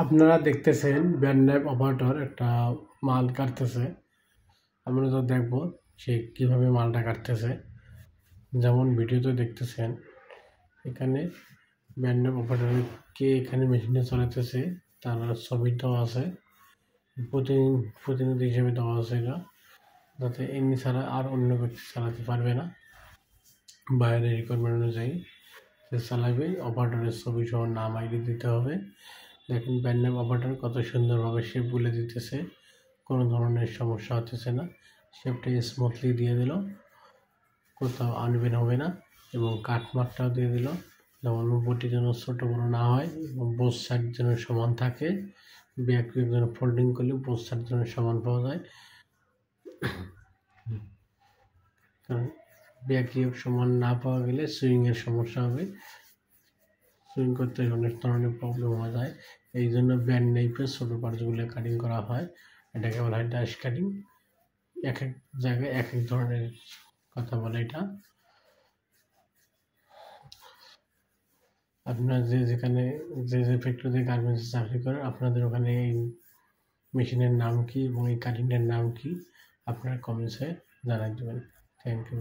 আপনারা দেখতেছেন ব্যান্ডনাইফ অপারেটর একটা মাল কাটতেছে। আমরা তো দেখব সে কিভাবে মালটা কাটতেছে। যেমন ভিডিওতে দেখতেছেন এখানে ব্যান্ডনাইফ অপারেটর কে এখানে মেশিনে চালাতেছে তার ছবি দেওয়া আছে, প্রতিনিধি হিসেবে দেওয়া আছে এটা, যাতে এমনি ছাড়া আর অন্য ব্যক্তি চালাতে পারবে না। বাইরের রিকোয়ারমেন্ট অনুযায়ী যে চালাবে অপারেটরের ছবি সহ নাম আইডি দিতে হবে। দেখেন ব্যান্ডনাইফ অপারেটর কত সুন্দরভাবে শেপ বলে দিতেছে, কোনো ধরনের সমস্যা হতেছে না। শেপটা স্মুথলি দিয়ে দিল, কোথাও আনইভেন হবে না, এবং কাটমার্কটাও দিয়ে দিল যেমন উপরটি যেন ছোটো বড়ো না হয় এবং বোথ সাইড যেন সমান থাকে। ব্যাক যেন ফোল্ডিং করলে বোথ সাইড যেন সমান পাওয়া যায়, কারণ ব্যাক সমান না পাওয়া গেলে সুইংয়ের সমস্যা হবে, সুইং করতে অনেক ধরনের প্রবলেম হয়ে যায়। এই জন্য ব্যান্ডনাইফের ছোটো পার্টসগুলো কাটিং করা হয়। এটাকে বলা হয় ডাশ কাটিং। এক এক জায়গায় এক এক ধরনের কথা বলে এটা। আপনার যেখানে যে ফ্যাক্টরিতে গার্মেন্টসে চাকরি করেন, আপনাদের ওখানে এই মেশিনের নাম কি এবং এই কাটিংটার নাম কি আপনারা কমেন্টসে জানাই দেবেন। Thank you.